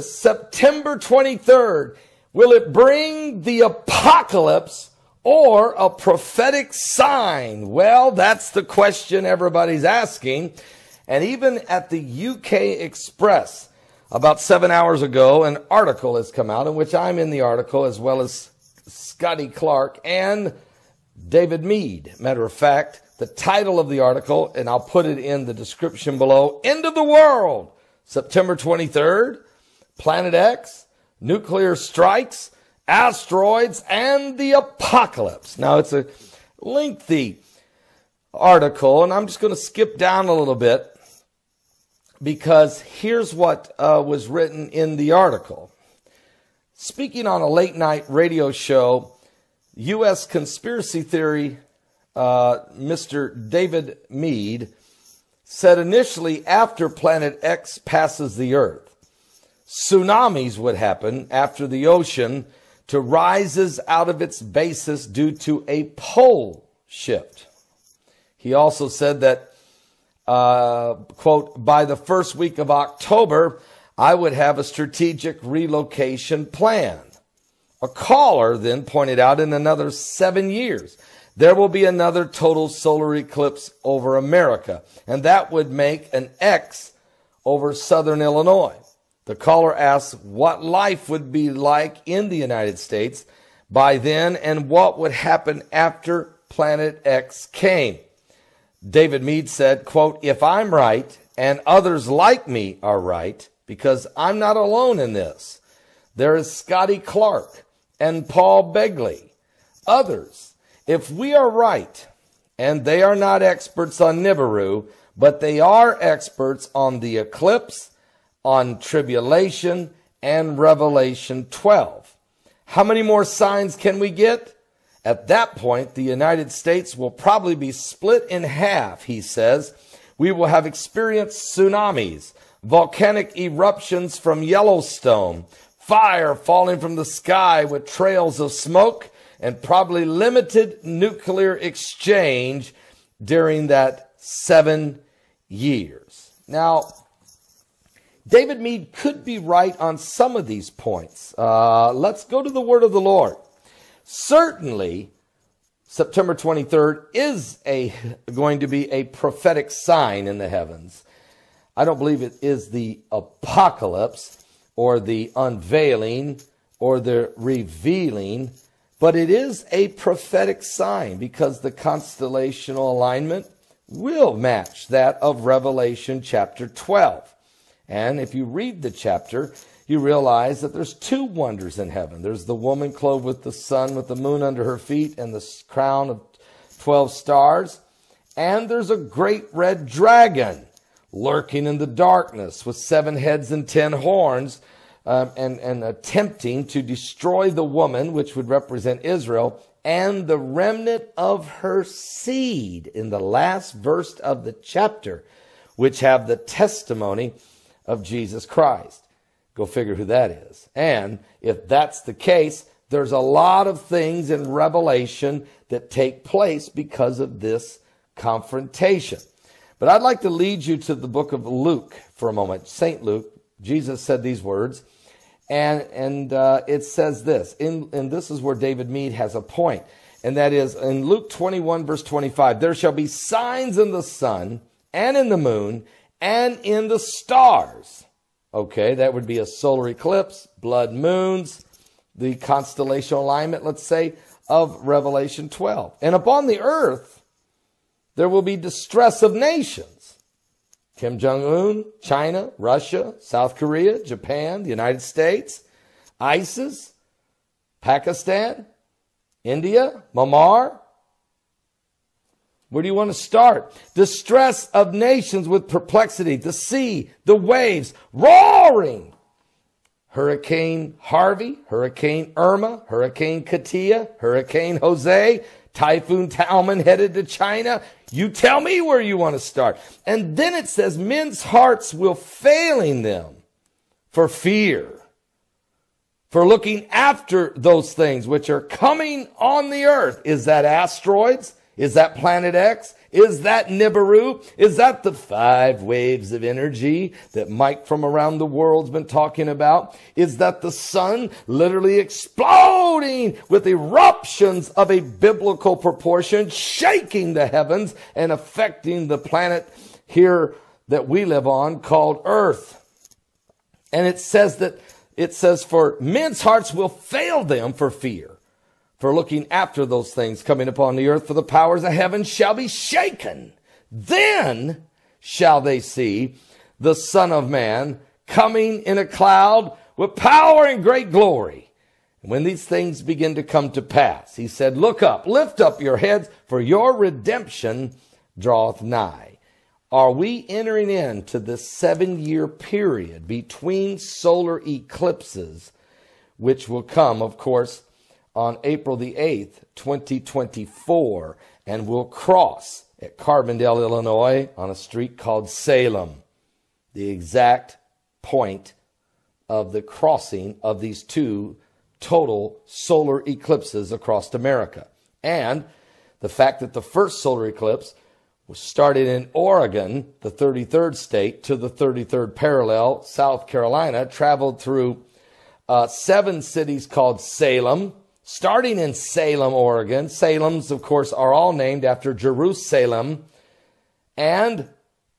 September 23rd, will it bring the apocalypse or a prophetic sign? Well, that's the question everybody's asking. And even at the UK Express, about 7 hours ago, an article has come out in which I'm in the article, as well as Scotty Clark and David Mead. Matter of fact, the title of the article, and I'll put it in the description below, End of the World, September 23rd, Planet X, nuclear strikes, asteroids, and the apocalypse. Now, it's a lengthy article, and I'm just going to skip down a little bit because here's what was written in the article. Speaking on a late-night radio show, U.S. conspiracy theory, Mr. David Mead, said initially after Planet X passes the Earth, tsunamis would happen after the ocean to rises out of its basis due to a pole shift. He also said that, quote, by the first week of October, I would have a strategic relocation plan. A caller then pointed out in another 7 years, there will be another total solar eclipse over America, and that would make an X over southern Illinois. The caller asked what life would be like in the United States by then and what would happen after Planet X came. David Mead said, quote, if I'm right and others like me are right, because I'm not alone in this. There is Scotty Clark and Paul Begley, others. If we are right, and they are not experts on Nibiru, but they are experts on the eclipse, on tribulation, and Revelation 12. How many more signs can we get? At that point, the United States will probably be split in half, he says. We will have experienced tsunamis, volcanic eruptions from Yellowstone, fire falling from the sky with trails of smoke, and probably limited nuclear exchange during that 7 years. Now, David Mead could be right on some of these points. Let's go to the word of the Lord. Certainly, September 23rd is going to be a prophetic sign in the heavens. I don't believe it is the apocalypse or the unveiling or the revealing, but it is a prophetic sign because the constellational alignment will match that of Revelation chapter 12. And if you read the chapter, you realize that there's two wonders in heaven. There's the woman clothed with the sun, with the moon under her feet, and the crown of 12 stars. And there's a great red dragon lurking in the darkness with 7 heads and 10 horns, and attempting to destroy the woman, which would represent Israel, and the remnant of her seed in the last verse of the chapter, which have the testimony of Jesus Christ. Go figure who that is. And if that's the case, there's a lot of things in Revelation that take place because of this confrontation. But I'd like to lead you to the book of Luke for a moment. St. Luke, Jesus said these words, and it says this, and this is where David Mead has a point, and that is in Luke 21, verse 25, there shall be signs in the sun and in the moon and in the stars. Okay, that would be a solar eclipse, blood moons, the constellation alignment, let's say, of Revelation 12. And upon the earth, there will be distress of nations. Kim Jong-un, China, Russia, South Korea, Japan, the United States, ISIS, Pakistan, India, Myanmar. Where do you want to start? Distress of nations with perplexity, the sea, the waves, roaring. Hurricane Harvey, Hurricane Irma, Hurricane Katia, Hurricane Jose, Typhoon Talman headed to China. You tell me where you want to start. And then it says, men's hearts will failing them for fear, for looking after those things which are coming on the earth. Is that asteroids? Is that planet X? Is that Nibiru? Is that the 5 waves of energy that Mike from around the world's been talking about? Is that the sun literally exploding with eruptions of a biblical proportion, shaking the heavens and affecting the planet here that we live on called Earth? And it says for men's hearts will fail them for fear, for looking after those things coming upon the earth, for the powers of heaven shall be shaken. Then shall they see the Son of Man coming in a cloud with power and great glory. And when these things begin to come to pass, he said, look up, lift up your heads, for your redemption draweth nigh. Are we entering into the 7-year period between solar eclipses, which will come, of course, on April the 8th, 2024, and will cross at Carbondale, Illinois, on a street called Salem, the exact point of the crossing of these 2 total solar eclipses across America. And the fact that the first solar eclipse was started in Oregon, the 33rd state, to the 33rd parallel, South Carolina, traveled through 7 cities called Salem, starting in Salem, Oregon. Salems, of course, are all named after Jerusalem. And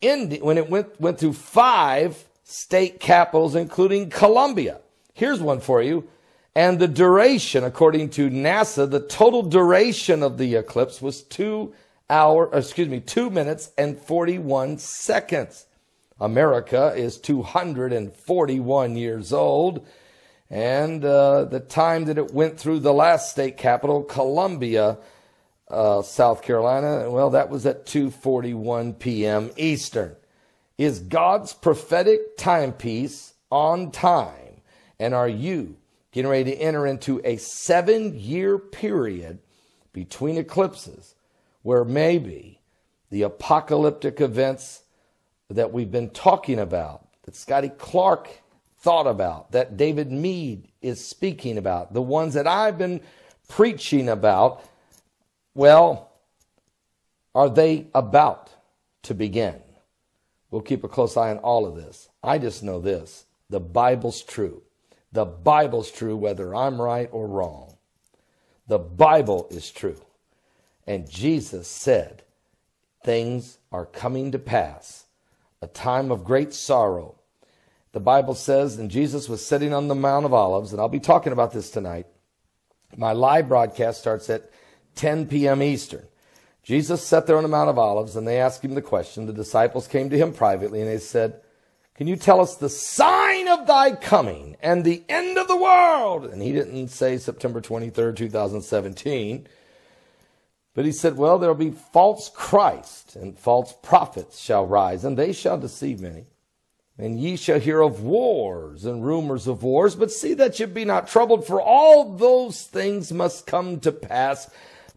when it went through 5 state capitals, including Columbia. Here's one for you. And the duration, according to NASA, the total duration of the eclipse was 2 minutes and 41 seconds. America is 241 years old. And the time that it went through the last state capital, Columbia, South Carolina, well, that was at 2:41 p.m. Eastern. Is God's prophetic timepiece on time? And are you getting ready to enter into a 7-year period between eclipses where maybe the apocalyptic events that we've been talking about, that Scotty Clark thought about, that David Meade is speaking about, the ones that I've been preaching about, well, are they about to begin? We'll keep a close eye on all of this. I just know this. The Bible's true. The Bible's true whether I'm right or wrong. The Bible is true. And Jesus said, things are coming to pass, a time of great sorrow. The Bible says, and Jesus was sitting on the Mount of Olives, and I'll be talking about this tonight. My live broadcast starts at 10 p.m. Eastern. Jesus sat there on the Mount of Olives, and they asked him the question. The disciples came to him privately, and they said, can you tell us the sign of thy coming and the end of the world? And he didn't say September 23rd, 2017. But he said, well, there will be false Christ, and false prophets shall rise, and they shall deceive many. And ye shall hear of wars and rumors of wars, but see that ye be not troubled, for all those things must come to pass,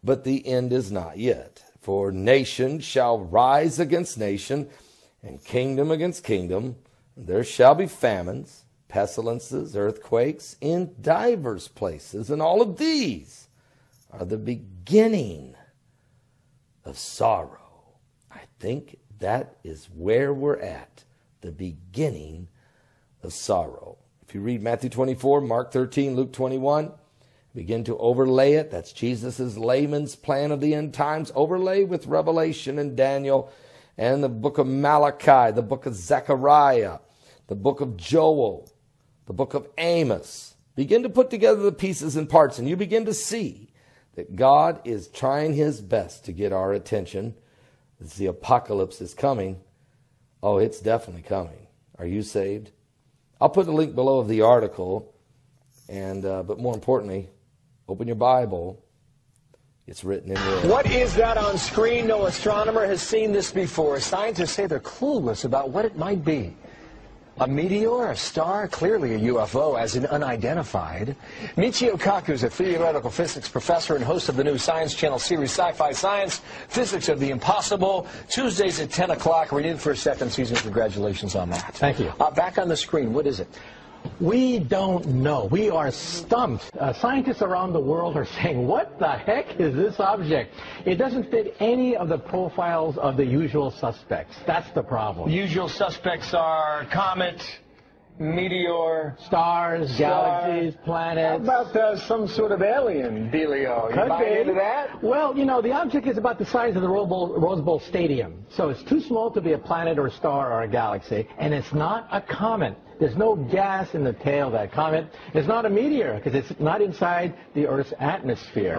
but the end is not yet. For nation shall rise against nation, and kingdom against kingdom. There shall be famines, pestilences, earthquakes in divers places, and all of these are the beginning of sorrow. I think that is where we're at, the beginning of sorrow. If you read Matthew 24, Mark 13, Luke 21, begin to overlay it. That's Jesus' layman's plan of the end times. Overlay with Revelation and Daniel and the book of Malachi, the book of Zechariah, the book of Joel, the book of Amos. Begin to put together the pieces and parts, and you begin to see that God is trying his best to get our attention. As the apocalypse is coming. Oh, it's definitely coming. Are you saved? I'll put a link below of the article, and but more importantly, open your Bible. It's written in there. What is that on screen? No astronomer has seen this before. Scientists say they're clueless about what it might be. A meteor, a star, clearly a UFO, as in unidentified. Michio Kaku is a theoretical physics professor and host of the new Science Channel series Sci-Fi Science, Physics of the Impossible, Tuesdays at 10 o'clock. Renewed for a second season. Congratulations on that. Thank you. Back on the screen, what is it? We don't know. We are stumped. Scientists around the world are saying, what the heck is this object? It doesn't fit any of the profiles of the usual suspects. That's the problem. Usual suspects are comet, meteor, stars, galaxies, planets. How about some sort of alien dealio? You buy into that? Well, you know, the object is about the size of the Rose Bowl Stadium. So it's too small to be a planet or a star or a galaxy. And it's not a comet. There's no gas in the tail of that comet. It's not a meteor because it's not inside the Earth's atmosphere.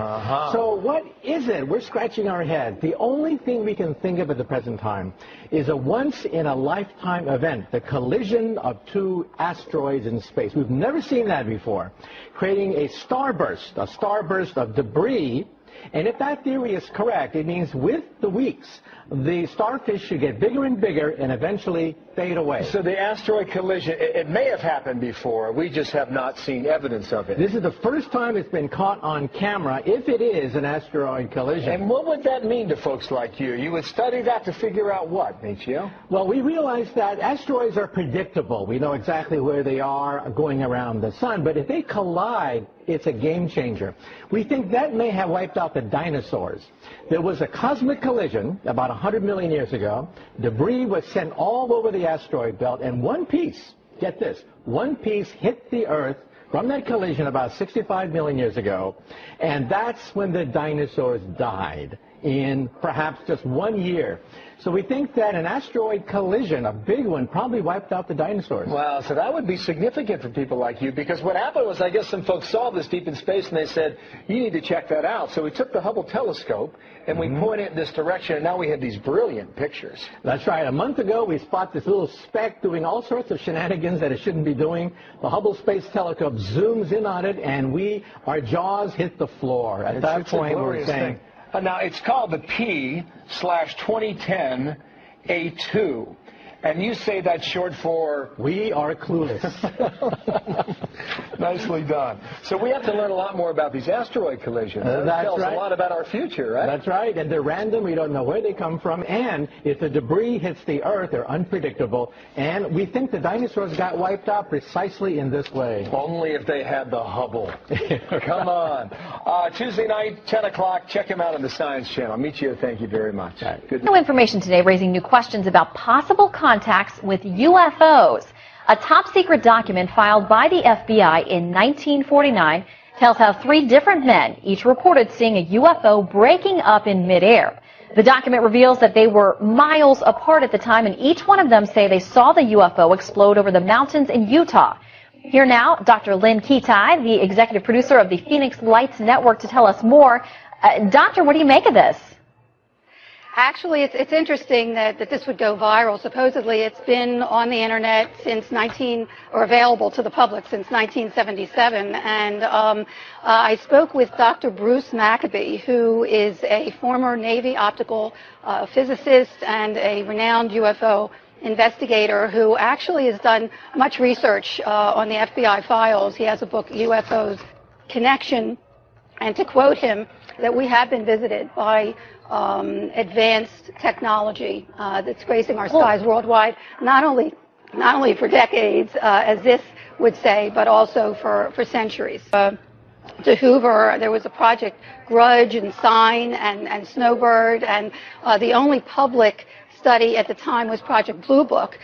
So what is it? We're scratching our head. The only thing we can think of at the present time is a once-in-a-lifetime event, the collision of two asteroids in space. We've never seen that before, creating a starburst of debris. And if that theory is correct, it means with the weeks, the starfish should get bigger and bigger and eventually fade away. So the asteroid collision, it may have happened before. We just have not seen evidence of it. This is the first time it's been caught on camera, if it is an asteroid collision. And what would that mean to folks like you? You would study that to figure out what, Michio? Well, we realize that asteroids are predictable. We know exactly where they are going around the sun. But if they collide, it's a game changer. We think that may have wiped out the dinosaurs. There was a cosmic collision about 100 million years ago. Debris was sent all over the asteroid belt, and one piece, get this, one piece hit the Earth from that collision about 65 million years ago, and that's when the dinosaurs died in perhaps just 1 year. So we think that an asteroid collision, a big one, probably wiped out the dinosaurs. Wow, so that would be significant for people like you, because what happened was, I guess some folks saw this deep in space and they said, you need to check that out. So we took the Hubble telescope and we pointed it in this direction, and now we have these brilliant pictures. That's right. A month ago, we spot this little speck doing all sorts of shenanigans that it shouldn't be doing. The Hubble Space Telescope zooms in on it, and our jaws hit the floor. At that point, we're saying... Now, it's called the P/2010 A2. And you say that's short for... We are clueless. Nicely done. So we have to learn a lot more about these asteroid collisions. That tells a lot about our future, right? That's right. And they're random. We don't know where they come from. And if the debris hits the Earth, they're unpredictable. And we think the dinosaurs got wiped out precisely in this way. Only if they had the Hubble. Come on. Tuesday night, 10 o'clock. Check him out on the Science Channel. Michio, thank you very much. Good. New information today raising new questions about possible contacts with UFOs. A top-secret document filed by the FBI in 1949 tells how 3 different men each reported seeing a UFO breaking up in midair. The document reveals that they were miles apart at the time, and each one of them say they saw the UFO explode over the mountains in Utah. Here now, Dr. Lynn Kitai, the executive producer of the Phoenix Lights Network, to tell us more. Doctor, what do you make of this? Actually, it's interesting that this would go viral. Supposedly, it's been on the internet since available to the public since 1977. And I spoke with Dr. Bruce Maccabee, who is a former Navy optical physicist and a renowned UFO investigator who actually has done much research on the FBI files. He has a book, UFOs Connection. And to quote him, that we have been visited by advanced technology that's gracing our skies worldwide, not only for decades, as this would say, but also for centuries. To Hoover, there was a Project Grudge and Sign and Snowbird, and the only public study at the time was Project Blue Book,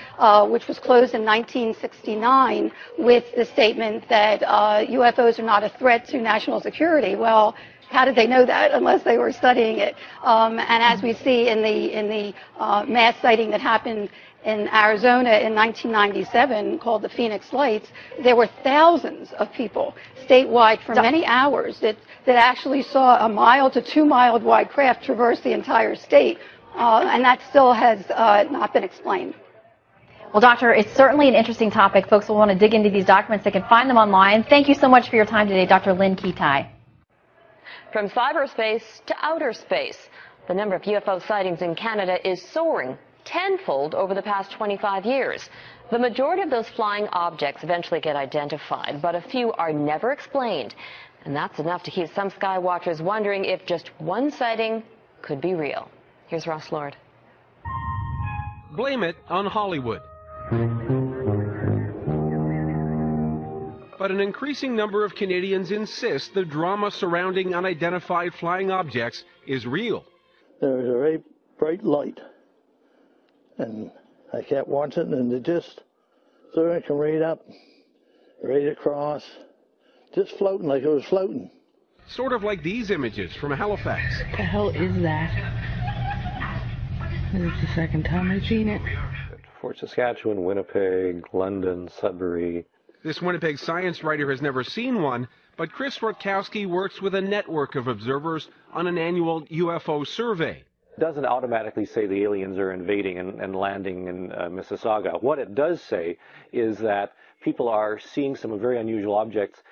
which was closed in 1969 with the statement that UFOs are not a threat to national security. Well, how did they know that unless they were studying it? And as we see in the mass sighting that happened in Arizona in 1997 called the Phoenix Lights, there were thousands of people statewide for many hours that actually saw a 1 to 2 mile wide craft traverse the entire state. And that still has not been explained. Well, Doctor, it's certainly an interesting topic. Folks will want to dig into these documents. They can find them online. Thank you so much for your time today, Dr. Lynn Kitai. From cyberspace to outer space, the number of UFO sightings in Canada is soaring tenfold over the past 25 years. The majority of those flying objects eventually get identified, but a few are never explained. And that's enough to keep some sky watchers wondering if just one sighting could be real. Here's Ross Lord. Blame it on Hollywood. But an increasing number of Canadians insist the drama surrounding unidentified flying objects is real. There was a very bright light, and I kept watching, and it just sort of came right up, right across, just floating like it was floating. Sort of like these images from Halifax. What the hell is that? This is the second time I've seen it. Fort Saskatchewan, Winnipeg, London, Sudbury. This Winnipeg science writer has never seen one, but Chris Rutkowski works with a network of observers on an annual UFO survey. It doesn't automatically say the aliens are invading and landing in Mississauga. What it does say is that people are seeing some very unusual objects,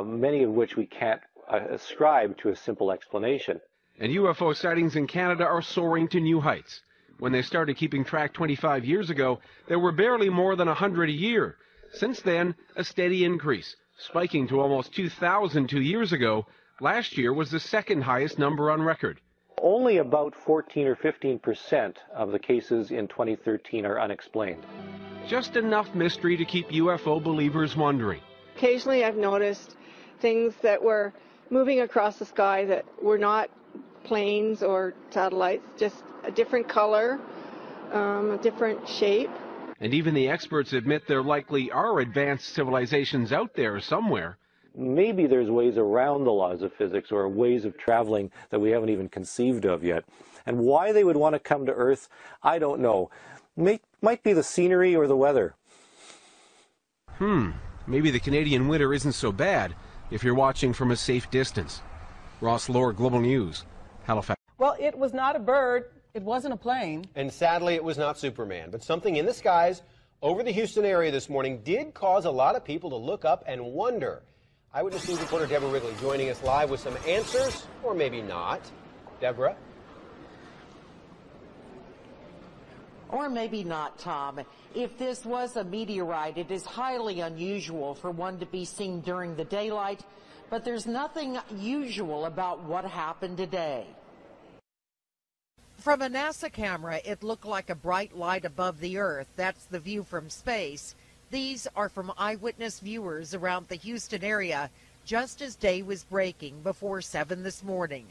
many of which we can't ascribe to a simple explanation. And UFO sightings in Canada are soaring to new heights. When they started keeping track 25 years ago, there were barely more than 100 a year. Since then, a steady increase, spiking to almost 2,000 2 years ago. Last year was the second highest number on record. Only about 14 or 15% of the cases in 2013 are unexplained. Just enough mystery to keep UFO believers wondering. Occasionally I've noticed things that were moving across the sky that were not planes or satellites, just a different color, a different shape. And even the experts admit there likely are advanced civilizations out there somewhere. Maybe there's ways around the laws of physics or ways of traveling that we haven't even conceived of yet. And why they would want to come to Earth, I don't know. Might be the scenery or the weather. Maybe the Canadian winter isn't so bad if you're watching from a safe distance. Ross Lohr, Global News, Halifax. Well, it was not a bird. It wasn't a plane. And sadly, it was not Superman. But something in the skies over the Houston area this morning did cause a lot of people to look up and wonder. Eyewitness News reporter Deborah Wrigley joining us live with some answers, or maybe not. Deborah? Or maybe not, Tom. If this was a meteorite, it is highly unusual for one to be seen during the daylight, but there's nothing usual about what happened today. From a NASA camera, it looked like a bright light above the Earth. That's the view from space. These are from eyewitness viewers around the Houston area just as day was breaking before 7 this morning.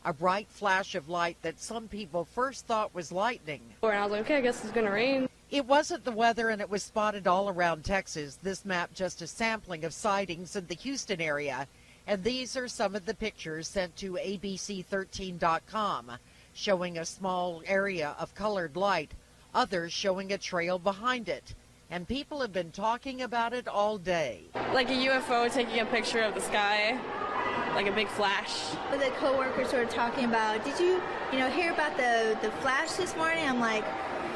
A bright flash of light that some people first thought was lightning. And I was like, okay, I guess it's going to rain. It wasn't the weather, and it was spotted all around Texas. This map just a sampling of sightings in the Houston area. And these are some of the pictures sent to ABC13.com, showing a small area of colored light, others showing a trail behind it. And people have been talking about it all day. Like a UFO taking a picture of the sky, like a big flash. The coworkers were talking about, did you hear about the flash this morning? I'm like,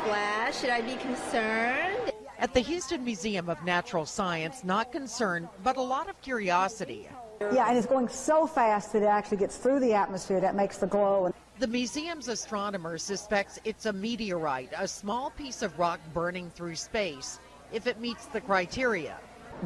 flash? Should I be concerned? At the Houston Museum of Natural Science, not concern, but a lot of curiosity. Yeah, and it's going so fast that it actually gets through the atmosphere. That makes the glow. The museum's astronomer suspects it's a meteorite, a small piece of rock burning through space, if it meets the criteria.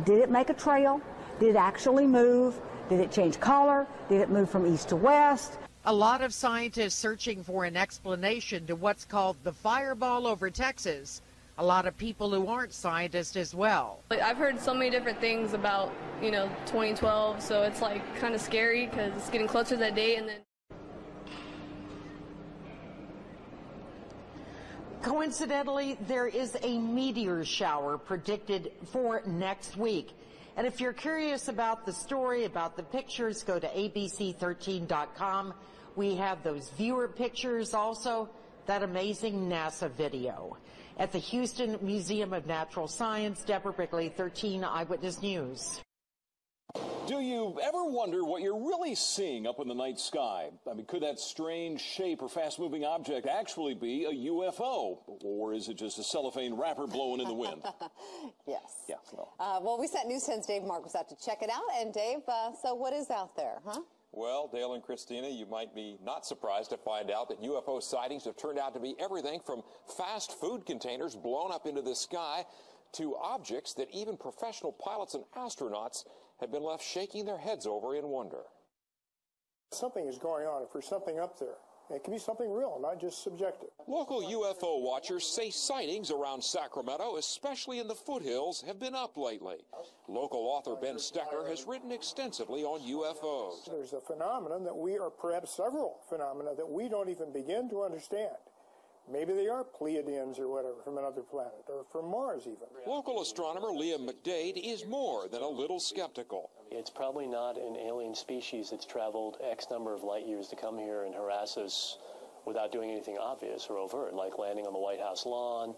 Did it make a trail? Did it actually move? Did it change color? Did it move from east to west? A lot of scientists searching for an explanation to what's called the fireball over Texas. A lot of people who aren't scientists as well. I've heard so many different things about, 2012, so it's like kind of scary because it's getting closer to that date. And then coincidentally, there is a meteor shower predicted for next week. And if you're curious about the story, about the pictures, go to ABC13.com. We have those viewer pictures, also that amazing NASA video. At the Houston Museum of Natural Science, Deborah Wrigley, 13 Eyewitness News. Do you ever wonder what you're really seeing up in the night sky? I mean, could that strange shape or fast-moving object actually be a UFO? Or is it just a cellophane wrapper blowing in the wind? Yes. Yeah. Well, we sent News 10's Dave Marcus out to check it out. And Dave, so what is out there, huh? Well, Dale and Christina, you might be not surprised to find out that UFO sightings have turned out to be everything from fast food containers blown up into the sky to objects that even professional pilots and astronauts have been left shaking their heads over in wonder. Something is going on. If there's something up there, It can be something real, not just subjective. Local UFO watchers say sightings around Sacramento, especially in the foothills, have been up lately. Local author Ben Stecker has written extensively on UFOs. There's a phenomenon that we, or perhaps several phenomena that we don't even begin to understand. Maybe they are Pleiadians or whatever from another planet, or from Mars even. Local astronomer Liam McDade is more than a little skeptical. It's probably not an alien species that's traveled X number of light years to come here and harass us without doing anything obvious or overt, like landing on the White House lawn,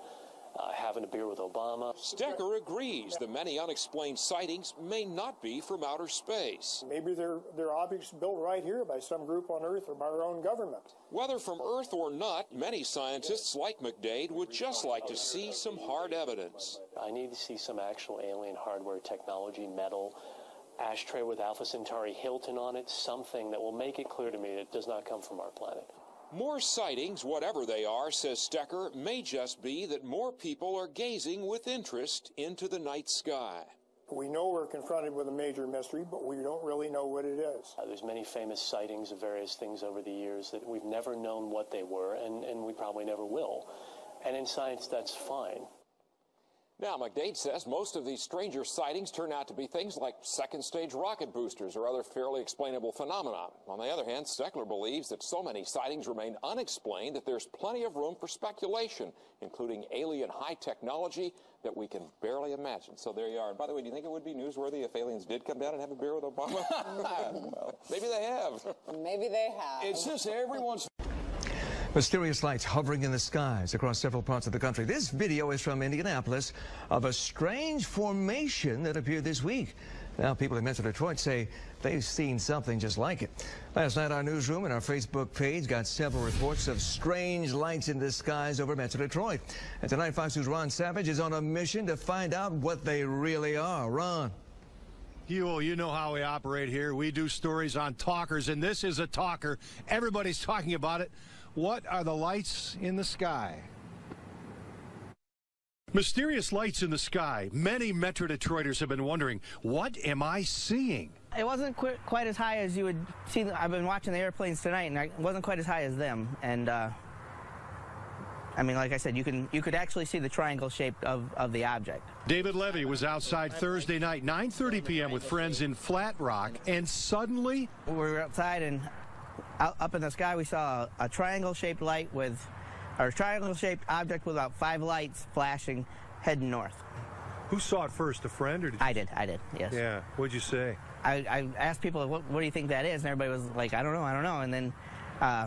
having a beer with Obama. Stecker agrees the many unexplained sightings may not be from outer space. Maybe they're objects built right here by some group on Earth or by our own government. Whether from Earth or not, many scientists like McDade would just like to see some hard evidence. I need to see some actual alien hardware, technology, metal, ashtray with Alpha Centauri Hilton on it, something that will make it clear to me that it does not come from our planet. More sightings, whatever they are, says Stecker, may just be that more people are gazing with interest into the night sky. We know we're confronted with a major mystery, but we don't really know what it is. There's many famous sightings of various things over the years that we've never known what they were, and we probably never will. And in science, that's fine. Now, McDade says most of these stranger sightings turn out to be things like second-stage rocket boosters or other fairly explainable phenomena. On the other hand, Stecker believes that so many sightings remain unexplained that there's plenty of room for speculation, including alien high technology that we can barely imagine. So there you are. And by the way, do you think it would be newsworthy if aliens did come down and have a beer with Obama? Well, maybe they have. Maybe they have. It's just everyone's... Mysterious lights hovering in the skies across several parts of the country. This video is from Indianapolis of a strange formation that appeared this week. Now, people in Metro Detroit say they've seen something just like it. Last night, our newsroom and our Facebook page got several reports of strange lights in the skies over Metro Detroit. And tonight, Fox News' Ron Savage is on a mission to find out what they really are. Ron. You know how we operate here. We do stories on talkers, and this is a talker. Everybody's talking about it. What are the lights in the sky? Mysterious lights in the sky. Many Metro Detroiters have been wondering, what am I seeing? It wasn't quite as high as you would see. I've been watching the airplanes tonight, and it wasn't quite as high as them. And I mean, like I said, you could actually see the triangle shape of the object. David Levy was outside Thursday night, 9:30 p.m. with friends in Flat Rock, and suddenly we were outside, and up in the sky we saw a triangle-shaped light with, or a triangle-shaped object with about 5 lights flashing heading north. Who saw it first, a friend, or did you? I did, yes. Yeah, what'd you say? I asked people, what do you think that is? And everybody was like, I don't know. And then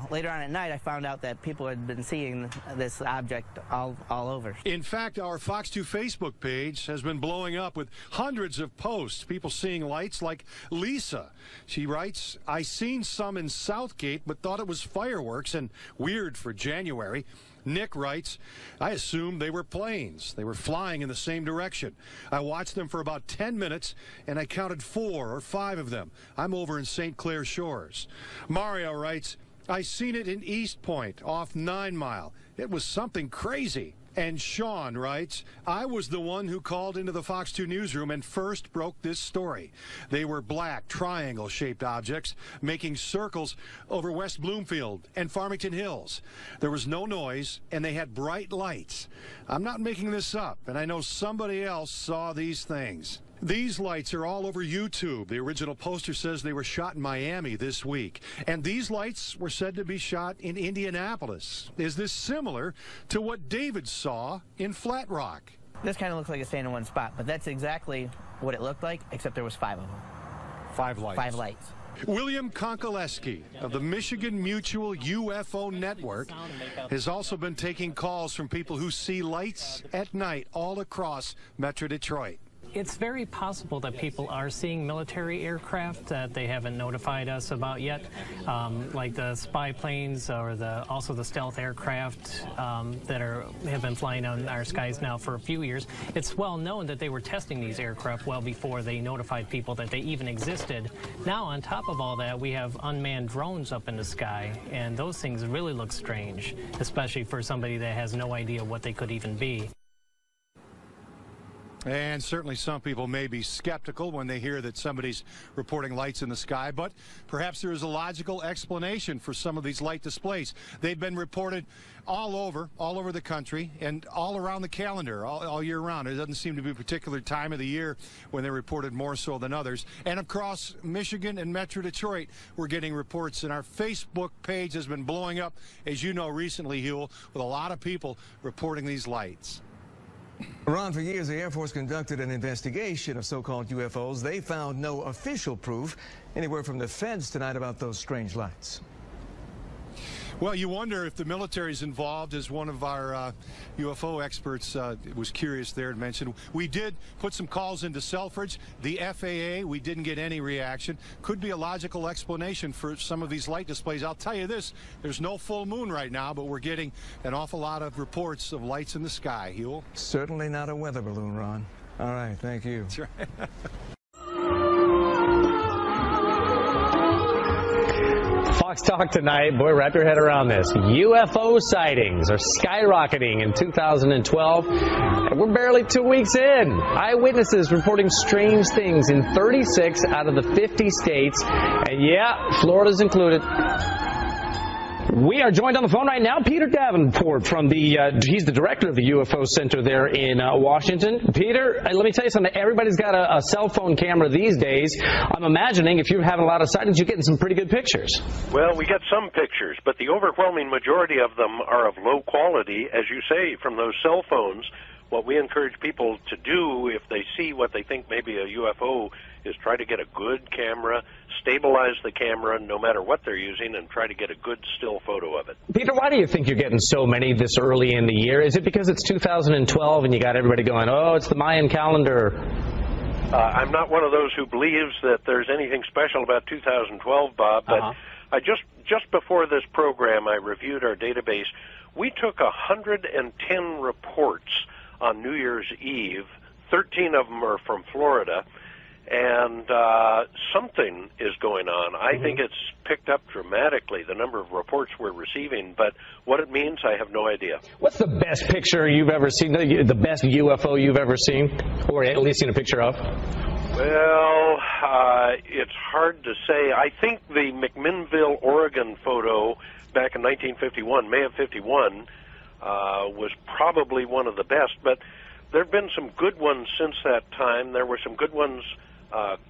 later on at night, I found out that people had been seeing this object all over. In fact, our Fox 2 Facebook page has been blowing up with hundreds of posts, people seeing lights like Lisa. She writes, I seen some in Southgate, but thought it was fireworks and weird for January. Nick writes, I assumed they were planes. They were flying in the same direction. I watched them for about 10 minutes, and I counted 4 or 5 of them. I'm over in St. Clair Shores. Mario writes, I seen it in East Point, off 9 Mile. It was something crazy. And Sean writes, I was the one who called into the Fox 2 newsroom and first broke this story. They were black, triangle-shaped objects making circles over West Bloomfield and Farmington Hills. There was no noise, and they had bright lights. I'm not making this up, and I know somebody else saw these things. These lights are all over YouTube. The original poster says they were shot in Miami this week. And these lights were said to be shot in Indianapolis. Is this similar to what David saw in Flat Rock? This kind of looks like it's staying in one spot, but that's exactly what it looked like, except there was 5 of them. 5 lights. 5 lights. William Konkoleski of the Michigan Mutual UFO Network has also been taking calls from people who see lights at night all across Metro Detroit. It's very possible that people are seeing military aircraft that they haven't notified us about yet, like the spy planes or also the stealth aircraft that have been flying on our skies now for a few years. It's well known that they were testing these aircraft well before they notified people that they even existed. Now, on top of all that, we have unmanned drones up in the sky, and those things really look strange, especially for somebody that has no idea what they could even be. And certainly some people may be skeptical when they hear that somebody's reporting lights in the sky, but perhaps there is a logical explanation for some of these light displays. They've been reported all over the country and all around the calendar, all year round. It doesn't seem to be a particular time of the year when they're reported more so than others. And across Michigan and Metro Detroit, we're getting reports, and our Facebook page has been blowing up, as you know, recently, Huel, with a lot of people reporting these lights. Ron, for years, the Air Force conducted an investigation of so-called UFOs. They found no official proof. Any word from the feds tonight about those strange lights? Well, you wonder if the military's involved, as one of our UFO experts was curious there and mentioned. We did put some calls into Selfridge, the FAA. We didn't get any reaction. Could be a logical explanation for some of these light displays. I'll tell you this, there's no full moon right now, but we're getting an awful lot of reports of lights in the sky. Huel? Certainly not a weather balloon, Ron. All right, thank you. That's right. Fox Talk tonight. Boy, wrap your head around this. UFO sightings are skyrocketing in 2012. And we're barely 2 weeks in. Eyewitnesses reporting strange things in 36 out of the 50 states. And yeah, Florida's included. We are joined on the phone right now, Peter Davenport from he's the director of the UFO Center there in Washington. Peter, let me tell you something. Everybody's got a cell phone camera these days. I'm imagining if you're having a lot of sightings, you're getting some pretty good pictures. Well, we get some pictures, but the overwhelming majority of them are of low quality, as you say, from those cell phones. What we encourage people to do if they see what they think may be a UFO is try to get a good camera, stabilize the camera no matter what they're using, and try to get a good still photo of it. Peter, why do you think you're getting so many this early in the year? Is it because it's 2012 and you got everybody going, oh, it's the Mayan calendar? I'm not one of those who believes that there's anything special about 2012, Bob, but I just before this program, I reviewed our database. We took 110 reports on New Year's Eve. 13 of them are from Florida, and something is going on. I think it's picked up dramatically, the number of reports we're receiving, but what it means, I have no idea. What's the best picture you've ever seen, the best UFO you've ever seen, or at least seen a picture of? Well, it's hard to say. I think the McMinnville, Oregon photo back in 1951, May of 51, was probably one of the best, but there have been some good ones since that time. There were some good ones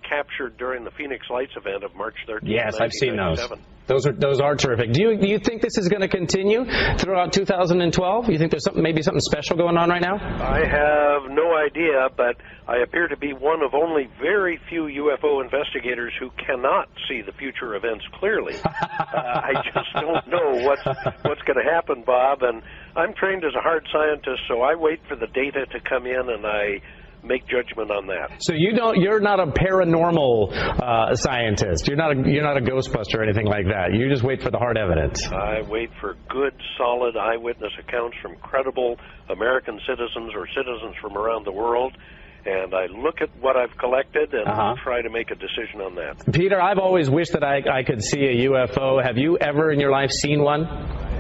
captured during the Phoenix Lights event of March 13th. Yes, I've seen those. Those are terrific. Do you think this is going to continue throughout 2012? You think there's maybe something special going on right now? I have no idea, but I appear to be one of only very few UFO investigators who cannot see the future events clearly. I just don't know what's going to happen, Bob, and I'm trained as a hard scientist, so I wait for the data to come in and I make judgment on that. So you're not a paranormal scientist. You're not a ghostbuster or anything like that. You just wait for the hard evidence. I wait for good, solid eyewitness accounts from credible American citizens or citizens from around the world, and I look at what I've collected and try to make a decision on that. Peter, I've always wished that I could see a UFO. Have you ever in your life seen one?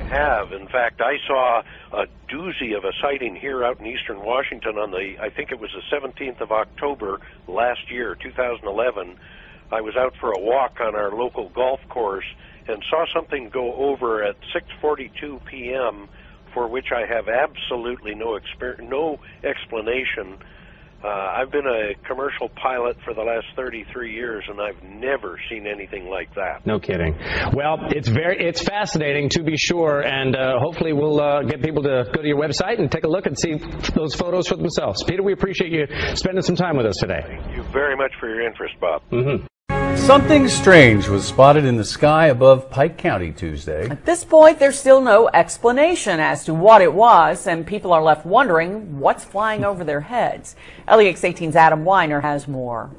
Have. In fact, I saw a doozy of a sighting here out in eastern Washington on I think it was the 17th of October last year, 2011. I was out for a walk on our local golf course and saw something go over at 6:42 p.m. for which I have absolutely no explanation. I've been a commercial pilot for the last 33 years, and I've never seen anything like that. No kidding. Well, it's fascinating to be sure, and hopefully we'll get people to go to your website and take a look and see those photos for themselves. Peter, we appreciate you spending some time with us today. Thank you very much for your interest, Bob. Something strange was spotted in the sky above Pike County Tuesday. At this point, there's still no explanation as to what it was, and people are left wondering what's flying over their heads. LEX 18's Adam Weiner has more.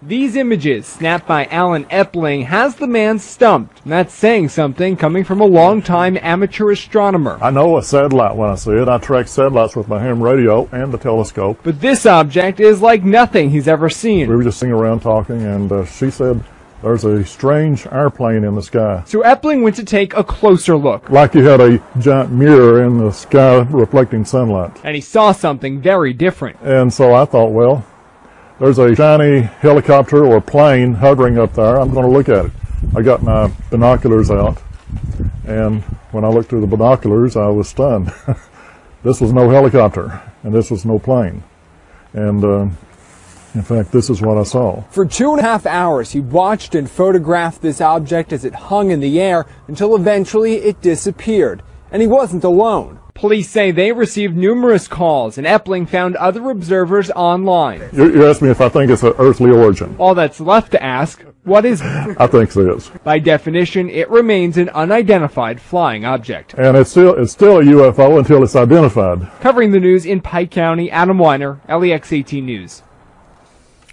These images, snapped by Alan Epling, has the man stumped. And that's saying something coming from a long-time amateur astronomer. I know a satellite when I see it. I track satellites with my ham radio and the telescope. But this object is like nothing he's ever seen. We were just sitting around talking, and she said, there's a strange airplane in the sky. So Epling went to take a closer look. Like you had a giant mirror in the sky reflecting sunlight. And he saw something very different. And so I thought, well, there's a shiny helicopter or plane hovering up there. I'm going to look at it. I got my binoculars out, and when I looked through the binoculars, I was stunned. This was no helicopter, and this was no plane. And in fact, this is what I saw. For 2.5 hours, he watched and photographed this object as it hung in the air until eventually it disappeared. And he wasn't alone. Police say they received numerous calls, and Epling found other observers online. You asked me if I think it's an earthly origin. All that's left to ask, what is it? I think it is. By definition, it remains an unidentified flying object. And it's still a UFO until it's identified. Covering the news in Pike County, Adam Weiner, LEX 18 News.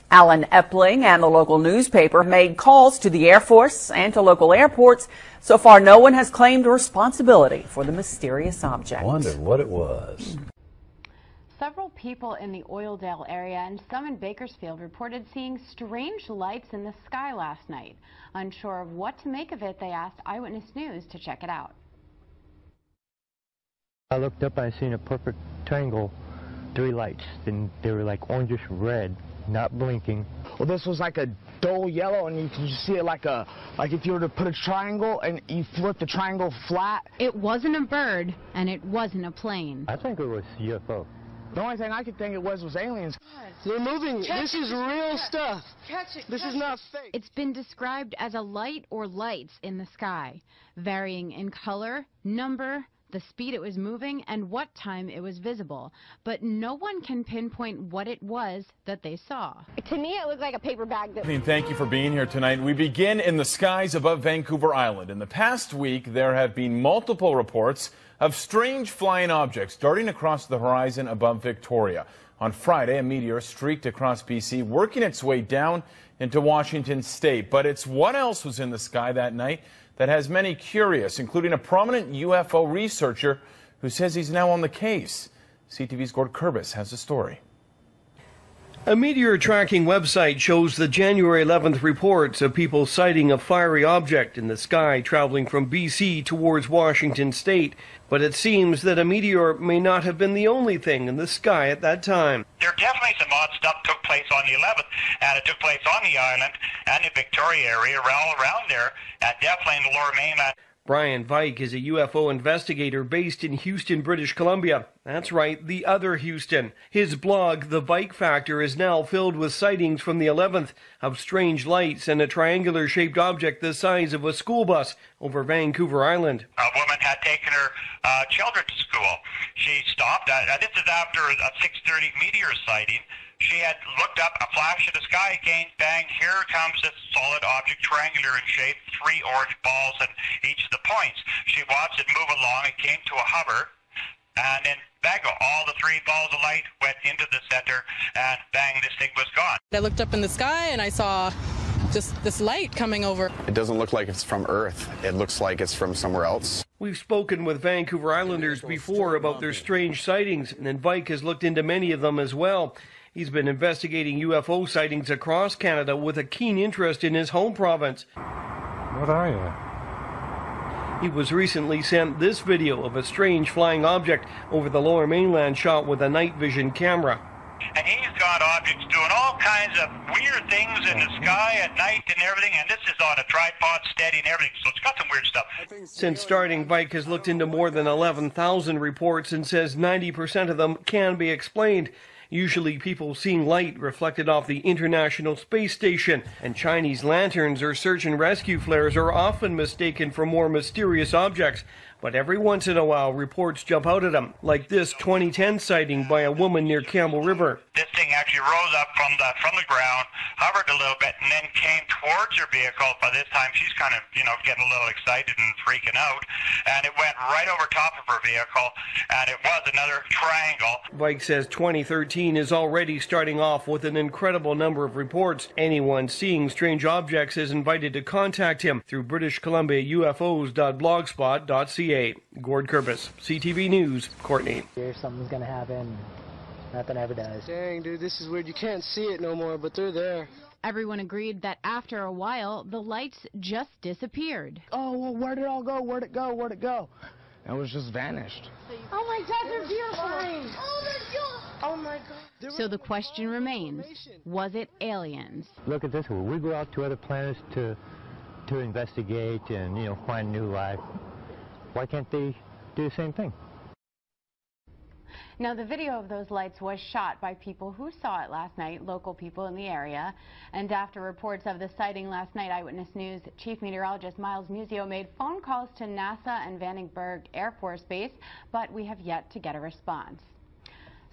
Alan Epling and the local newspaper made calls to the Air Force and to local airports. So far, no one has claimed responsibility for the mysterious object. Wondered what it was. Several people in the Oildale area and some in Bakersfield reported seeing strange lights in the sky last night. Unsure of what to make of it, they asked Eyewitness News to check it out. I looked up and I seen a perfect triangle, 3 lights, and they were like orangish red, not blinking. Well, this was like a dull yellow, and you can just see it like if you were to put a triangle and you flip the triangle flat. It wasn't a bird, and it wasn't a plane. I think it was UFO. The only thing I could think it was aliens. They're moving. This is real stuff. This is not fake. It's been described as a light or lights in the sky, varying in color, number, the speed it was moving, and what time it was visible. But no one can pinpoint what it was that they saw. To me, it looked like a paper bag. Thank you for being here tonight. We begin in the skies above Vancouver Island. In the past week, there have been multiple reports of strange flying objects darting across the horizon above Victoria. On Friday, a meteor streaked across BC, working its way down into Washington state. But it's what else was in the sky that night that has many curious, including a prominent UFO researcher who says he's now on the case. CTV's Gord Kurbis has the story. A meteor tracking website shows the January 11th reports of people sighting a fiery object in the sky traveling from BC towards Washington state. But it seems that a meteor may not have been the only thing in the sky at that time. There definitely some odd stuff took place on the 11th, and it took place on the island and the Victoria area, all around there, and definitely in the lower mainland. Brian Vike is a UFO investigator based in Houston, British Columbia. That's right, the other Houston. His blog, The Vike Factor, is now filled with sightings from the 11th of strange lights and a triangular-shaped object the size of a school bus over Vancouver Island. A woman had taken her children to school. She stopped. This is after a 6:30 meteor sighting. She had looked up, a flash in the sky again, bang, here comes this solid object, triangular in shape, 3 orange balls at each of the points. She watched it move along, it came to a hover, and then bang, all the 3 balls of light went into the center, and bang, this thing was gone. I looked up in the sky and I saw just this light coming over. It doesn't look like it's from Earth. It looks like it's from somewhere else. We've spoken with Vancouver Islanders before about their strange sightings, and Vike has looked into many of them as well. He's been investigating UFO sightings across Canada with a keen interest in his home province. What are you? He was recently sent this video of a strange flying object over the lower mainland shot with a night vision camera. And he's got objects doing all kinds of weird things in the sky at night and everything, and this is on a tripod steady and everything, so it's got some weird stuff. Since starting, Vike has looked into more than 11,000 reports and says 90% of them can be explained. Usually people seeing light reflected off the International Space Station, and Chinese lanterns or search and rescue flares are often mistaken for more mysterious objects. But every once in a while, reports jump out at them, like this 2010 sighting by a woman near Campbell River. This thing actually rose up from the ground, hovered a little bit, and then came towards her vehicle. By this time, she's kind of, getting a little excited and freaking out. And it went right over top of her vehicle, and it was another triangle. Vike says 2013 is already starting off with an incredible number of reports. Anyone seeing strange objects is invited to contact him through British Columbia UFOs.blogspot.ca. Gord Kurbis, CTV News, Courtney. Here, something's gonna happen. Nothing ever does. Dang, dude, this is weird. You can't see it no more, but they're there. Everyone agreed that after a while, the lights just disappeared. Oh, well, where'd it all go? Where'd it go? Where'd it go? And it was just vanished. Oh my God, they're beautiful. Oh, they're beautiful. Oh my God. So the question remains, was it aliens? Look at this one. We go out to other planets to investigate and, you know, find new life. Why can't they do the same thing? Now, the video of those lights was shot by people who saw it last night, local people in the area. And after reports of the sighting last night, Eyewitness News Chief Meteorologist Miles Muzio made phone calls to NASA and Vandenberg Air Force Base, but we have yet to get a response.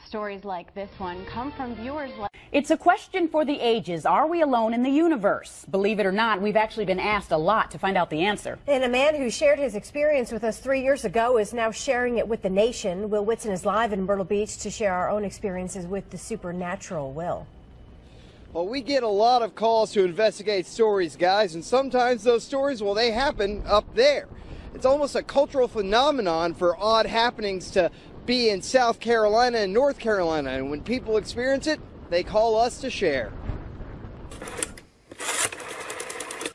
Stories like this one come from viewers like... It's a question for the ages. Are we alone in the universe? Believe it or not, we've actually been asked a lot to find out the answer. And a man who shared his experience with us 3 years ago is now sharing it with the nation. Will Whitson is live in Myrtle Beach to share our own experiences with the supernatural. Will. Well, we get a lot of calls to investigate stories, guys, and sometimes those stories, well, they happen up there. It's almost a cultural phenomenon for odd happenings to be in South Carolina and North Carolina, and when people experience it, they call us to share.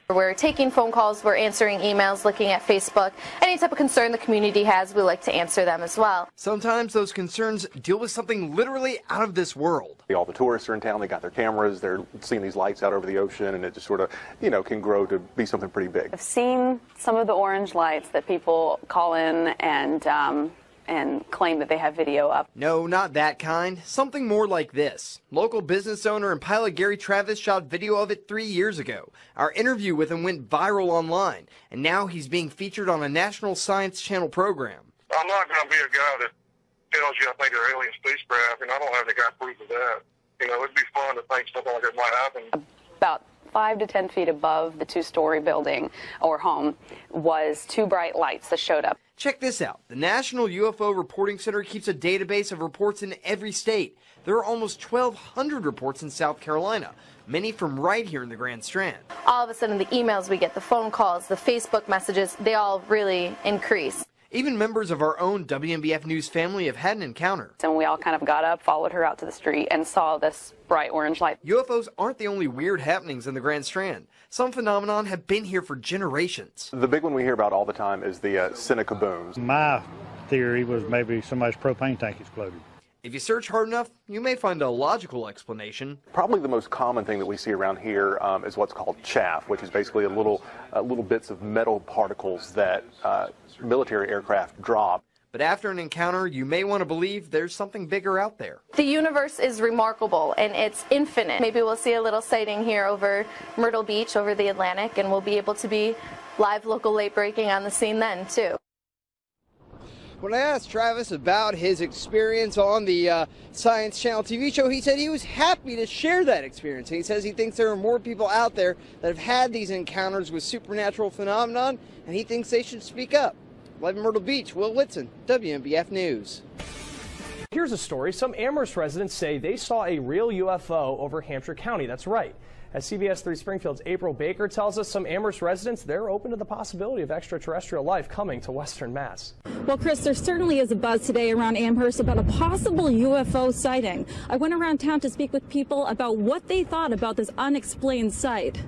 We're taking phone calls, we're answering emails, looking at Facebook. Any type of concern the community has, we like to answer them as well. Sometimes those concerns deal with something literally out of this world. All the tourists are in town, they got their cameras, they're seeing these lights out over the ocean, and it just sort of, you know, can grow to be something pretty big. I've seen some of the orange lights that people call in and claim that they have video up. No, not that kind. Something more like this. Local business owner and pilot Gary Travis shot video of it 3 years ago. Our interview with him went viral online, and now he's being featured on a National Science Channel program. I'm not going to be a guy that tells you I think they're alien spacecraft, and I don't have any kind of proof of that. You know, it'd be fun to think something like that might happen. About 5 to 10 feet above the two-story building or home was two bright lights that showed up. Check this out. The National UFO Reporting Center keeps a database of reports in every state. There are almost 1,200 reports in South Carolina, many from right here in the Grand Strand. All of a sudden, the emails we get, the phone calls, the Facebook messages, they all really increase. Even members of our own WNBF News family have had an encounter. And we all kind of got up, followed her out to the street, and saw this bright orange light. UFOs aren't the only weird happenings in the Grand Strand. Some phenomenon have been here for generations. The big one we hear about all the time is the Seneca booms. My theory was maybe somebody's propane tank exploded. If you search hard enough, you may find a logical explanation. Probably the most common thing that we see around here is what's called chaff, which is basically little bits of metal particles that military aircraft drop. But after an encounter, you may want to believe there's something bigger out there. The universe is remarkable, and it's infinite. Maybe we'll see a little sighting here over Myrtle Beach, over the Atlantic, and we'll be able to be live local late breaking on the scene then, too. When I asked Travis about his experience on the Science Channel TV show, he said he was happy to share that experience. He says he thinks there are more people out there that have had these encounters with supernatural phenomenon, and he thinks they should speak up. Live in Myrtle Beach, Will Whitson, WNBF News. Here's a story. Some Amherst residents say they saw a real UFO over Hampshire County. That's right. As CBS 3 Springfield's April Baker tells us, some Amherst residents, they're open to the possibility of extraterrestrial life coming to Western Mass. Well, Chris, there certainly is a buzz today around Amherst about a possible UFO sighting. I went around town to speak with people about what they thought about this unexplained sight.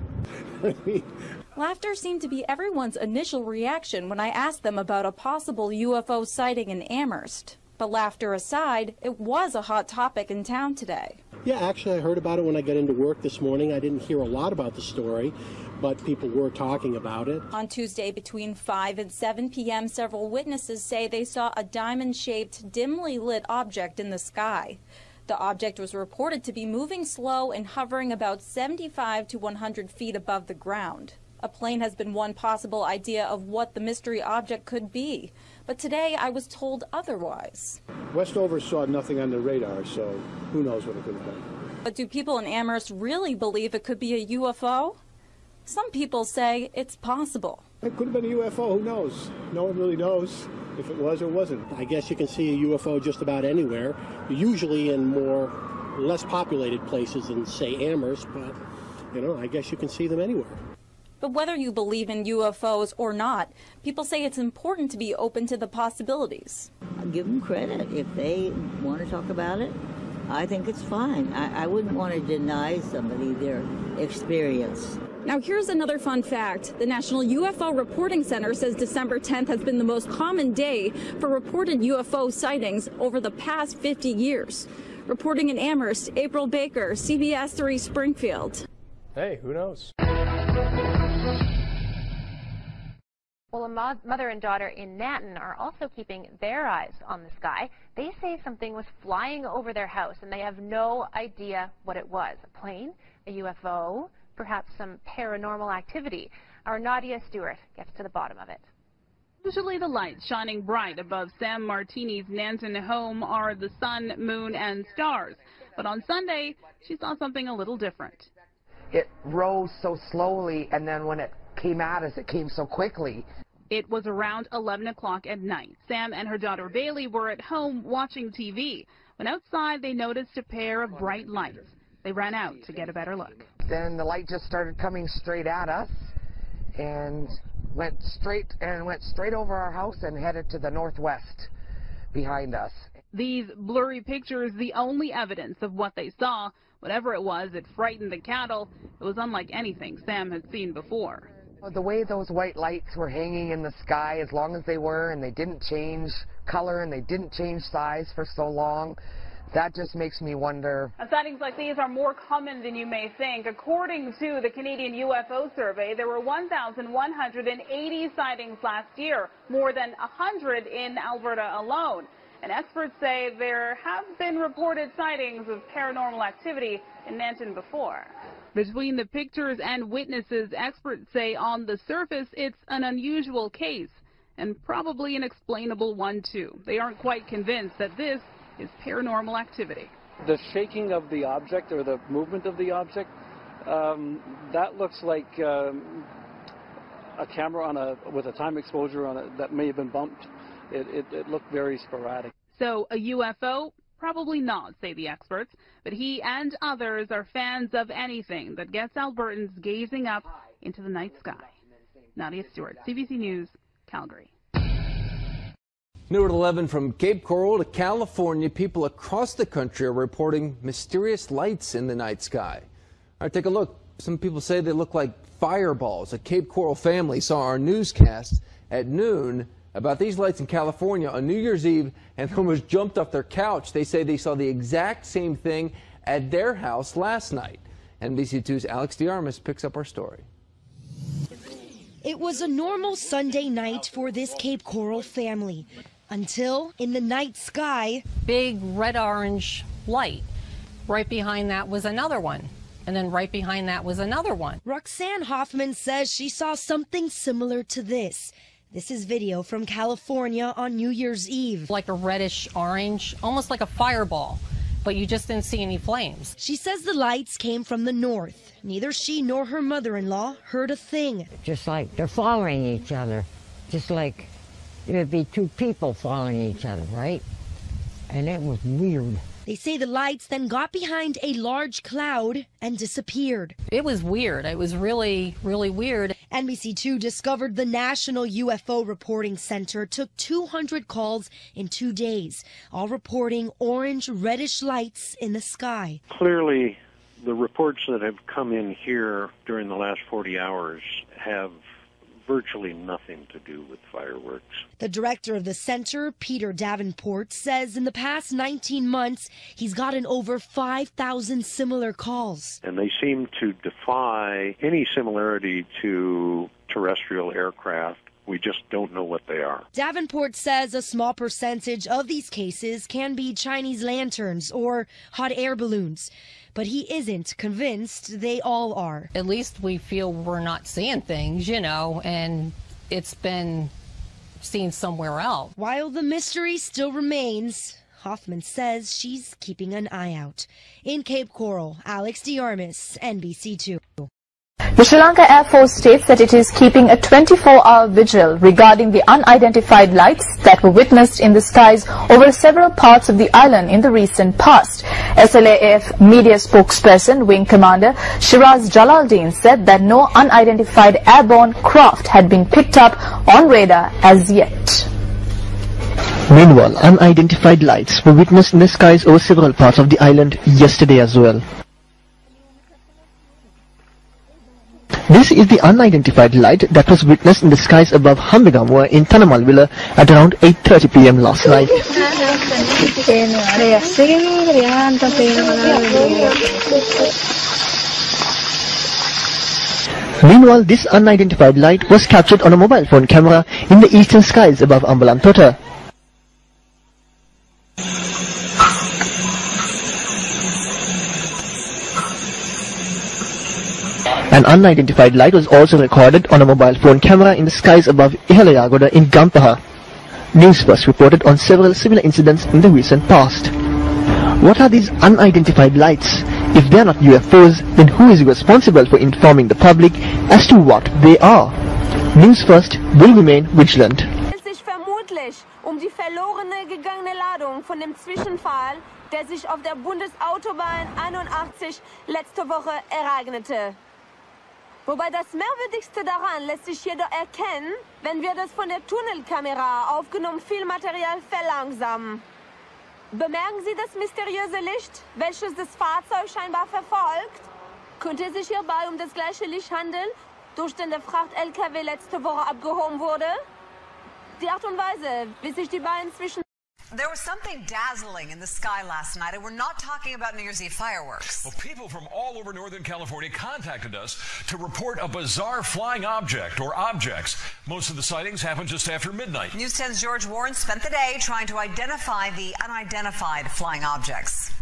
Laughter seemed to be everyone's initial reaction when I asked them about a possible UFO sighting in Amherst. But laughter aside, it was a hot topic in town today. Yeah, actually, I heard about it when I got into work this morning. I didn't hear a lot about the story, but people were talking about it. On Tuesday between 5 and 7 p.m., several witnesses say they saw a diamond-shaped, dimly lit object in the sky. The object was reported to be moving slow and hovering about 75 to 100 feet above the ground. A plane has been one possible idea of what the mystery object could be. But today I was told otherwise. Westover saw nothing on the radar, so who knows what it could have been. But do people in Amherst really believe it could be a UFO? Some people say it's possible. It could have been a UFO, who knows? No one really knows if it was or wasn't. I guess you can see a UFO just about anywhere, usually in less populated places than, say, Amherst, but, you know, I guess you can see them anywhere. But whether you believe in UFOs or not, people say it's important to be open to the possibilities. I'll give them credit. If they want to talk about it, I think it's fine. I wouldn't want to deny somebody their experience. Now here's another fun fact. The National UFO Reporting Center says December 10th has been the most common day for reported UFO sightings over the past 50 years. Reporting in Amherst, April Baker, CBS 3 Springfield. Hey, who knows? Well, a mother and daughter in Nanton are also keeping their eyes on the sky. They say something was flying over their house, and they have no idea what it was. A plane, a UFO, perhaps some paranormal activity. Our Nadia Stewart gets to the bottom of it. Usually the lights shining bright above Sam Martini's Nanton home are the sun, moon, and stars. But on Sunday, she saw something a little different. It rose so slowly, and then when it came at us, it came so quickly. It was around 11 o'clock at night. Sam and her daughter Bailey were at home watching TV. When outside, they noticed a pair of bright lights. They ran out to get a better look. Then the light just started coming straight at us and went straight over our house and headed to the northwest behind us. These blurry pictures, the only evidence of what they saw. Whatever it was, it frightened the cattle. It was unlike anything Sam had seen before. The way those white lights were hanging in the sky as long as they were, and they didn't change color and they didn't change size for so long, that just makes me wonder. Sightings like these are more common than you may think. According to the Canadian UFO Survey, there were 1,180 sightings last year, more than 100 in Alberta alone. And experts say there have been reported sightings of paranormal activity in Nanton before. Between the pictures and witnesses, experts say on the surface it's an unusual case, and probably an explainable one too. They aren't quite convinced that this is paranormal activity. The shaking of the object or the movement of the object, that looks like a camera with a time exposure on it that may have been bumped. It looked very sporadic. So a UFO? Probably not, say the experts, but he and others are fans of anything that gets Albertans gazing up into the night sky. Nadia Stewart, CBC News, Calgary. New at 11, from Cape Coral to California, people across the country are reporting mysterious lights in the night sky. All right, take a look. Some people say they look like fireballs. A Cape Coral family saw our newscast at noon about these lights in California on New Year's Eve and almost jumped off their couch. They say they saw the exact same thing at their house last night. NBC2's Alex DeArmas picks up our story. It was a normal Sunday night for this Cape Coral family until in the night sky, big red-orange light. Right behind that was another one. And then right behind that was another one. Roxanne Hoffman says she saw something similar to this. This is video from California on New Year's Eve. Like a reddish orange, almost like a fireball, but you just didn't see any flames. She says the lights came from the north. Neither she nor her mother-in-law heard a thing. Just like they're following each other. Just like it would be two people following each other, right? And it was weird. They say the lights then got behind a large cloud and disappeared. It was weird. It was really, really weird. NBC2 discovered the National UFO Reporting Center took 200 calls in 2 days, all reporting orange, reddish lights in the sky. Clearly, the reports that have come in here during the last 40 hours have virtually nothing to do with fireworks. The director of the center, Peter Davenport, says in the past 19 months, he's gotten over 5,000 similar calls. And they seem to defy any similarity to terrestrial aircraft. We just don't know what they are. Davenport says a small percentage of these cases can be Chinese lanterns or hot air balloons. But he isn't convinced they all are. At least we feel we're not seeing things, you know, and it's been seen somewhere else. While the mystery still remains, Hoffman says she's keeping an eye out. In Cape Coral, Alex DeArmas, NBC2. The Sri Lanka Air Force states that it is keeping a 24-hour vigil regarding the unidentified lights that were witnessed in the skies over several parts of the island in the recent past. SLAF media spokesperson, Wing Commander Shiraz Jalaluddin, said that no unidentified airborne craft had been picked up on radar as yet. Meanwhile, unidentified lights were witnessed in the skies over several parts of the island yesterday as well. This is the unidentified light that was witnessed in the skies above Hambegamua in Tanamalvilla at around 8:30 p.m. last night. Meanwhile, this unidentified light was captured on a mobile phone camera in the eastern skies above Ambalantota. An unidentified light was also recorded on a mobile phone camera in the skies above Ihalayagoda in Gampaha. News First reported on several similar incidents in the recent past. What are these unidentified lights? If they are not UFOs, then who is responsible for informing the public as to what they are? News First will remain vigilant. Es sich vermutlich die verlorene gegangene Ladung von dem Zwischenfall, der sich auf der Bundesautobahn 81 letzte Woche ereignete. Wobei das Merkwürdigste daran lässt sich jedoch erkennen, wenn wir das von der Tunnelkamera aufgenommene Filmmaterial verlangsamen. Bemerken Sie das mysteriöse Licht, welches das Fahrzeug scheinbar verfolgt? Könnte es sich hierbei das gleiche Licht handeln, durch den der Fracht-LKW letzte Woche abgehoben wurde? Die Art und Weise, wie sich die beiden zwischen... There was something dazzling in the sky last night, and we're not talking about New Year's Eve fireworks. Well, people from all over Northern California contacted us to report a bizarre flying object or objects. Most of the sightings happened just after midnight. News 10's George Warren spent the day trying to identify the unidentified flying objects.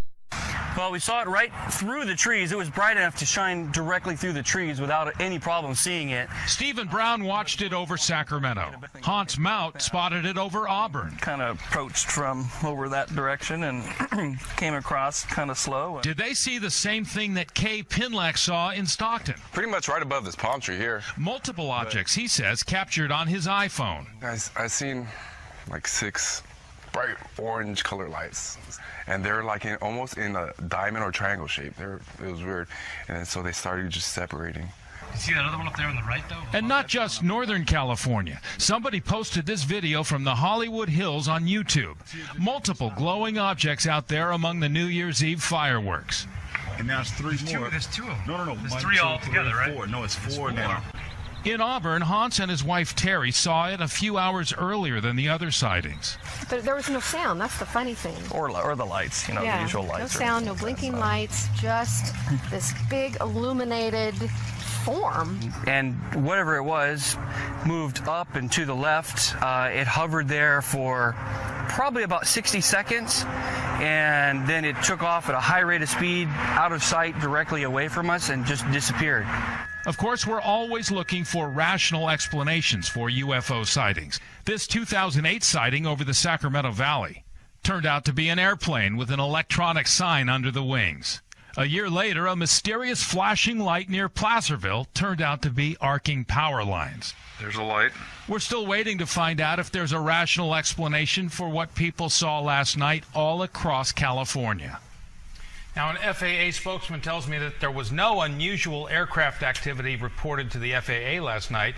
Well, we saw it right through the trees. It was bright enough to shine directly through the trees without any problem seeing it. Stephen Brown watched it over Sacramento. Hans Mount spotted it over Auburn. Kind of approached from over that direction and came across kind of slow. Did they see the same thing that Kay Pinlack saw in Stockton? Pretty much right above this palm tree here. Multiple objects, he says, captured on his iPhone. I seen like 6 bright orange color lights, and they're like almost in a diamond or triangle shape. It was weird, and so they started just separating. You see that other one up there on the right, though? And not just Northern California. Somebody posted this video from the Hollywood Hills on YouTube. Multiple glowing objects out there among the New Year's Eve fireworks. And now it's 3 more. There's 2 of them. No. There's 3 altogether, right? 4. No, it's 4 now. In Auburn, Hans and his wife Terry saw it a few hours earlier than the other sightings. But there was no sound. That's the funny thing. Or the lights, the usual lights. No sound, no blinking lights, just this big illuminated form. And whatever it was moved up and to the left. It hovered there for probably about 60 seconds, and then it took off at a high rate of speed out of sight directly away from us and just disappeared. Of course, we're always looking for rational explanations for UFO sightings. This 2008 sighting over the Sacramento Valley turned out to be an airplane with an electronic sign under the wings. A year later, a mysterious flashing light near Placerville turned out to be arcing power lines. There's a light. We're still waiting to find out if there's a rational explanation for what people saw last night all across California. Now, an FAA spokesman tells me that there was no unusual aircraft activity reported to the FAA last night.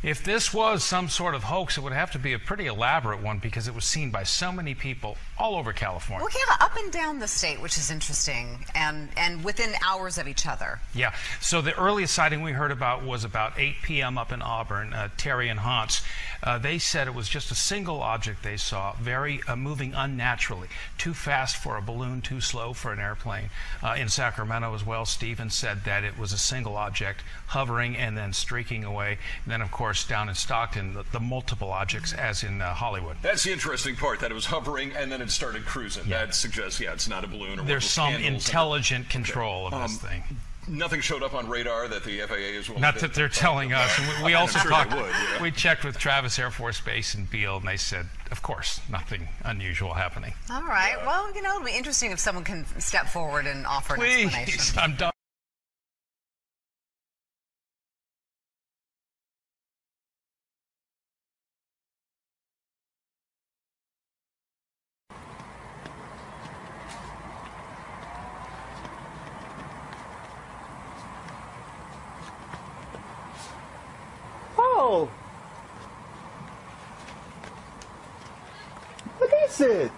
If this was some sort of hoax, it would have to be a pretty elaborate one because it was seen by so many people all over California. Well, yeah, up and down the state, which is interesting, and within hours of each other. Yeah, so the earliest sighting we heard about was about 8 p.m. up in Auburn. Terry and Hans, they said it was just a single object they saw, very moving unnaturally, too fast for a balloon, too slow for an airplane. In Sacramento as well, Stephen said that it was a single object hovering and then streaking away. And then, of course, down in Stockton, the multiple objects, as in Hollywood. That's the interesting part, that it was hovering and then it started cruising. Yeah. That suggests, it's not a balloon. Or there's some intelligent control of this thing. Nothing showed up on radar that the FAA is willing Not that they're telling us. We also sure talked. yeah. We checked with Travis Air Force Base in Beale, and they said, of course, nothing unusual happening. All right. Well, it'll be interesting if someone can step forward and offer an explanation. I'm done. Oh! Look at it!